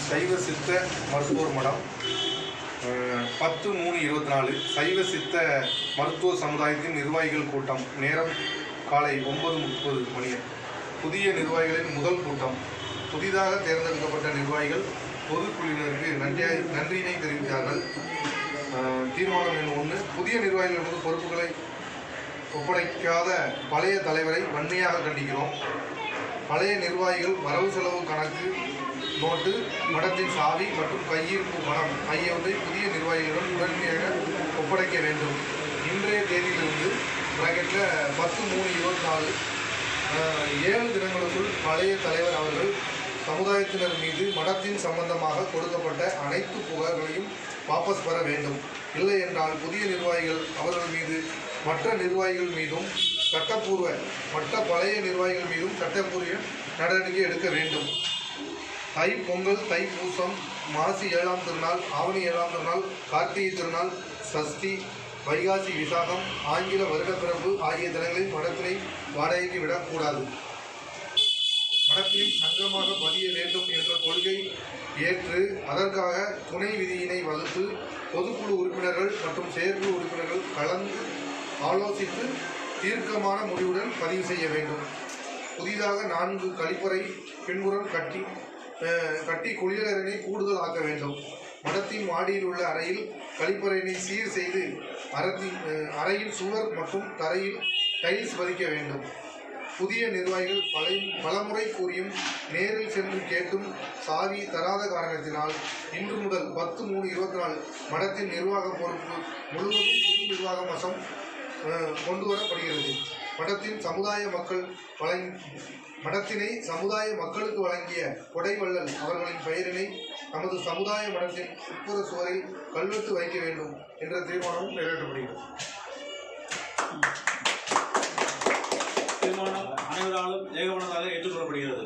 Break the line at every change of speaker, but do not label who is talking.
சைவ சித்த மருத்துவர் மடம் 10/3/24 சைவ சித்த மருத்துவ சமுதாயத்தின் நிர்வாகிகள் கூட்டம். நேரம் காலை 9:30 மணி. புதிய நிர்வாகிகளின் முதல் கூட்டம். புதிதாக தேர்ந்தெடுக்கப்பட்ட நிர்வாகிகள் பொதுக்குழுவினருக்கு நன்றியினை தெரிவித்தார்கள். தீர்மானம் எண் 1. புதிய நிர்வாகிகளுக்கு பொறுப்புகளை ஒப்படைக்காத பழைய தலைவரை வன்மையாக கண்டிக்கிறோம். பழைய நிர்வாகிகள் வரவு செலவு கணக்கு, நோட்டு, மடத்தின் சாவி மற்றும் கையிருப்பு பணம் ஆகியவற்றை புதிய நிர்வாகிகளுடன் உடனடியாக ஒப்படைக்க வேண்டும். இன்றைய தேதியிலிருந்து பிராக்கெட்டில் 10/3/24 7 தினங்களுக்குள் பழைய தலைவர் அவர்கள் சமுதாயத்தினர் மீது மடத்தின் சம்பந்தமாக கொடுக்கப்பட்ட அனைத்து புகார்களையும் வாபஸ் பெற வேண்டும். இல்லை என்றால் புதிய நிர்வாகிகள் அவர்கள் மீது மற்ற நிர்வாகிகள் மீதும் மற்ற பழைய நிர்வாகிகள் மீதும் சட்டப்பூர்வ நடவடிக்கை எடுக்க வேண்டும். தை பொங்கல், தைப்பூசம், மாசி 7ஆம் திருநாள், ஆவணி 7ஆம் திருநாள், கார்த்திகை திருநாள், சஷ்டி, வைகாசி விசாகம், ஆங்கில வருடப்பிறப்பு ஆகிய தினங்களில் மடத்தினை வாடகைக்கு விடக்கூடாது. மடத்தில் சங்கமாக பதிய வேண்டும் என்ற கொள்கை ஏற்று அதற்காக துணை விதியினை வகுத்து பொதுக்குழு உறுப்பினர்கள் மற்றும் செயற்குழு உறுப்பினர்கள் கலந்து ஆலோசித்து தீர்க்கமான முடிவுடன் பதிவு செய்ய வேண்டும். புதிதாக 4 கழிப்பறை பின்புறம் கட்டி குளியலறையினை கூடுதல் ஆக்க வேண்டும். மடத்தின் மாடியில் உள்ள அறையில் கழிப்பறையினை சீர் செய்து அறையில் சுவர் மற்றும் தரையில் டைல்ஸ் பதிக்க வேண்டும். புதிய நிர்வாகிகள் பலமுறை கூறியும் நேரில் சென்று கேட்டும் சாவி தராத காரணத்தினால் இன்று முதல் 10/3/24 மடத்தின் நிர்வாக பொறுப்பு முழுவதும் புது நிர்வாகம் வசம் கொண்டுவரப்படுகிறது. மடத்தினை சமுதாய மக்களுக்கு வழங்கிய கொடைவள்ளல் அவர்களின் பெயரினை நமது சமுதாய மடத்தின் உட்புற சுவரில் கல்வெட்டு வைக்க வேண்டும் என்ற தீர்மானமும் நிறைவேற்றப்படுகிறது.
தீர்மானம் அனைவராலும் ஏகமனதாக ஏற்றுக்கொள்ளப்படுகிறது.